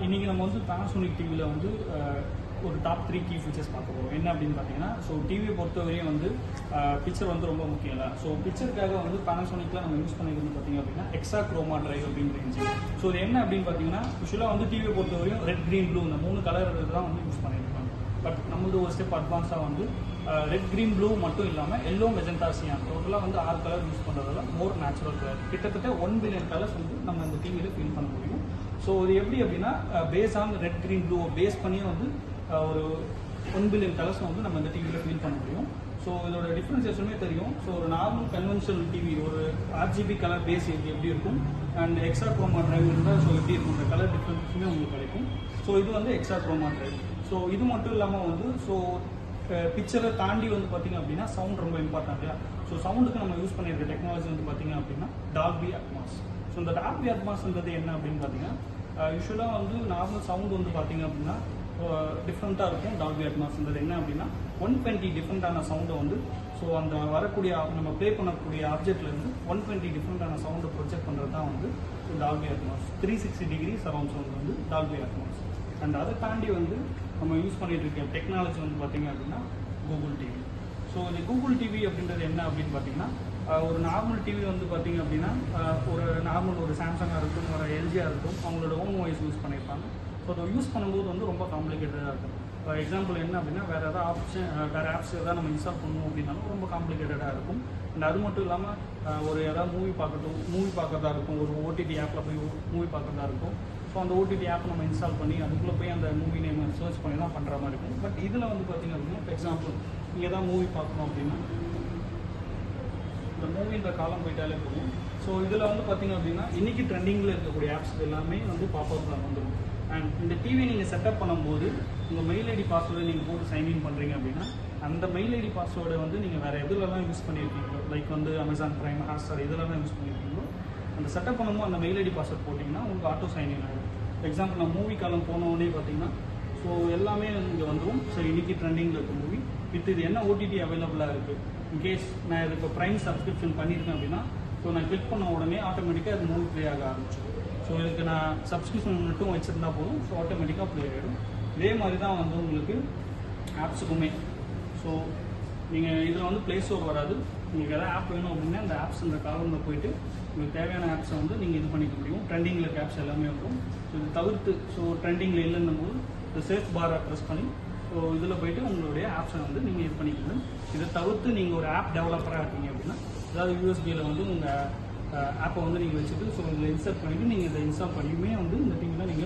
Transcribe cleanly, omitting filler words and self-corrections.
இன்னைக்கு நம்ம வந்து Panasonic டிவியில் வந்து ஒரு டாப் 3 கீ ஃபீச்சர்ஸ் பார்க்க போகிறோம். என்ன அப்படின்னு பார்த்தீங்கன்னா, ஸோ டிவியை பொறுத்தவரையும் வந்து பிக்சர் வந்து ரொம்ப முக்கியம் இல்லை. ஸோ பிக்சருக்காக வந்து Panasonicல நம்ம யூஸ் பண்ணிக்கிறது பார்த்தீங்க அப்படின்னா Hexachroma டிரைவ் அப்படின்ற இன்ஜின். ஸோ இது என்ன அப்படின்னு பார்த்தீங்கன்னா, யூஸ்வலாக வந்து டிவியை பொறுத்தவரையும் ரெட், கிரீன், ப்ளூ இந்த 3 கலர் தான் வந்து யூஸ் பண்ணியிருக்காங்க. பட் நம்மளது ஒரு ஸ்டெப் அட்வான்ஸாக வந்து ரெட், கிரீன், ப்ளூ மட்டும் இல்லாமல் எல்லோ, மெஜந்தா, சியான் டோட்டலாக வந்து 6 கலர் யூஸ் பண்ணுறதால மோர் நேச்சுரல் கலர் கிட்டத்தட்ட 1 பில்லியன் கலர்ஸ் வந்து நம்ம இந்த டிவியில் ஃபீல் பண்ண முடியும். ஸோ இது எப்படி அப்படின்னா, base on red, green, blue base பண்ணி வந்து ஒரு 1 பில்லியன் கலர்ஸ் வந்து நம்ம இந்த டிவியில் ஃபீல் பண்ண முடியும். ஸோ இதோட டிஃப்ரென்சியேஷனுமே தெரியும். ஸோ ஒரு நார்மல் கன்வென்ஷனல் டிவி ஒரு RGB கலர் பேஸ் எப்படி இருக்கும் அண்ட் Hexachroma டிரைவ் இருந்தால் ஸோ எப்படி இருக்கும், இந்த கலர் டிஃப்ரென்ஸுமே உங்களுக்கு கிடைக்கும். ஸோ இது வந்து Hexachroma டிரைவ். ஸோ இது மட்டும் இல்லாமல் வந்து ஸோ பிக்சரை தாண்டி வந்து பார்த்தீங்க அப்படின்னா சவுண்ட் ரொம்ப இம்பார்ட்டன்ட் இல்லையா. ஸோ சவுண்டுக்கு நம்ம யூஸ் பண்ணியிருக்க டெக்னாலஜி வந்து பார்த்தீங்க அப்படின்னா Dolby Atmos. ஸோ இந்த Dolby Atmosன்றது என்ன அப்படின்னு பார்த்தீங்கன்னா, யூஸ்வலாக வந்து நார்மல் சவுண்ட் வந்து பார்த்தீங்க அப்படின்னா டிஃப்ரெண்ட்டாக இருக்கும். Dolby Atmosன்றது என்ன அப்படின்னா 120 டிஃப்ரெண்ட்டான சவுண்டை வந்து ஸோ அந்த வரக்கூடிய நம்ம ப்ளே பண்ணக்கூடிய ஆப்ஜெக்ட்லேருந்து 120 டிஃப்ரெண்ட்டான சவுண்டை ப்ரொஜெக்ட் பண்ணுறது தான் வந்து Dolby Atmos. 360 degree surround sound வந்து Dolby Atmos. அண்ட் அதை தாண்டி வந்து நம்ம யூஸ் பண்ணிட்டு இருக்க டெக்னாலஜி வந்து பார்த்தீங்க அப்படின்னா கூகுள் டிவி. ஸோ இந்த கூகுள் டிவி அப்படின்றது என்ன அப்படின்னு பார்த்தீங்கன்னா, ஒரு நார்மல் டிவி வந்து பார்த்தீங்க அப்படின்னா ஒரு நார்மல் ஒரு சாம்சங்காக இருக்கும், ஒரு எல்ஜியாக இருக்கும், அவங்களோட ஓன் வாய்ஸ் யூஸ் பண்ணியிருப்பாங்க. ஸோ அதை யூஸ் பண்ணும்போது வந்து ரொம்ப காம்ப்ளிகேட்டடாக இருக்கும். ஃபார் எக்ஸாம்பிள் என்ன அப்படின்னா, வேறு ஆப்ஸ் எதாவது நம்ம இன்ஸ்டால் பண்ணணும் அப்படின்னாலும் ரொம்ப காம்ப்ளிகேட்டடாக இருக்கும். அண்ட் அது மட்டும் இல்லாமல் ஒரு ஏதாவது மூவி பார்க்குறதா இருக்கும், ஒரு ஓடிடி ஆப்பில் போய் மூவி பார்க்குறதா இருக்கும். ஸோ அந்த ஓடிடி ஆப் நம்ம இன்ஸ்டால் பண்ணி அதுக்குள்ளே போய் அந்த மூவி நேம் சர்ச் பண்ணி தான் பண்ணுற மாதிரி இருக்கும். பட் இதில் வந்து பார்த்தீங்க அப்படின்னா, ஃபார் எக்ஸாம்பிள் நீங்கள் ஏதாவது மூவி பார்க்கணும் அப்படின்னா இந்த மூவின்ற காலம் போயிட்டாலே போகும். ஸோ இதில் வந்து பார்த்தீங்க அப்படின்னா இன்றைக்கி ட்ரெண்டிங்கில் இருக்கக்கூடிய ஆப்ஸ் எல்லாமே வந்து பாப்அப்பில் வந்துடும். அண்ட் இந்த டிவி நீங்கள் செட்டப் பண்ணும்போது உங்கள் மெயில் ஐடி பாஸ்வேர்டை நீங்கள் போட்டு சைன்இன் பண்ணுறீங்க அப்படின்னா அந்த மெயில் ஐடி பாஸ்வேர்டை வந்து நீங்கள் வேறு எதுலலாம் யூஸ் பண்ணியிருக்கீங்களோ, லைக் வந்து Amazon Prime, Hotstar இதெல்லாம் யூஸ் பண்ணியிருக்கீங்களோ, அந்த செட்டப் பண்ணும்போது அந்த மெயில் ஐடி பாஸ்வேர்ட் போட்டிங்கன்னா உங்களுக்கு ஆட்டோ சைன்இன் ஆகும். எக்ஸாம்பிள் நான் மூவி காலம் போனோடனே பார்த்தீங்கன்னா ஸோ எல்லாமே இங்கே வந்துடும். ஸோ இன்றைக்கி ட்ரெண்டிங்கில் இருக்க மூவி இது என்ன ஓடிடி அவைலபிளாக இருக்குது. இன்கேஸ் நான் இது இப்போ ப்ரைம் சப்ஸ்கிரிப்ஷன் பண்ணியிருக்கேன் அப்படின்னா ஸோ நான் கிளிக் பண்ண உடனே ஆட்டோமேட்டிக்காக அது மூவி ப்ளே ஆக ஆரம்பிச்சிடும். ஸோ இதுக்கு நான் சப்ஸ்கிரிப்ஷன் மட்டும் வச்சுருந்தா போதும், ஸோ ஆட்டோமேட்டிக்காக ப்ளே ஆகிடும். இதே மாதிரி தான் வந்து உங்களுக்கு ஆப்ஸுக்குமே. ஸோ நீங்கள் இதில் வந்து ப்ளே ஸ்டோர் வராது. உங்களுக்கு எதாவது ஆப் வேணும் அப்படின்னா அந்த ஆப்ஸ் இந்த காலமில் போயிட்டு உங்களுக்கு தேவையான ஆப்ஸை வந்து நீங்கள் இது பண்ணிக்க முடியும். ட்ரெண்டிங்கில் இருக்க ஆப்ஸ் எல்லாமே இருக்கும். ஸோ இது தவிர்த்து ஸோ ட்ரெண்டிங்கில் இல்லைன்னும் போது இந்த சர்ச் பாரை ப்ரெஸ் பண்ணி ஸோ இதில் போய்ட்டு உங்களுடைய ஆப்ஸை வந்து நீங்கள் இது பண்ணிக்கணும். இதை தவிர்த்து நீங்கள் ஒரு ஆப் டெவலப்பராக இருக்கீங்க அப்படின்னா அதாவது யூஎஸ்பியில் வந்து உங்கள் ஆப்பை வந்து நீங்கள் வச்சுட்டு ஸோ இதில் இன்ஸ்டால் பண்ணிவிட்டு நீங்கள் இதை இன்ஸ்டால் பண்ணியுமே வந்து இந்த டிவியில் நீங்கள்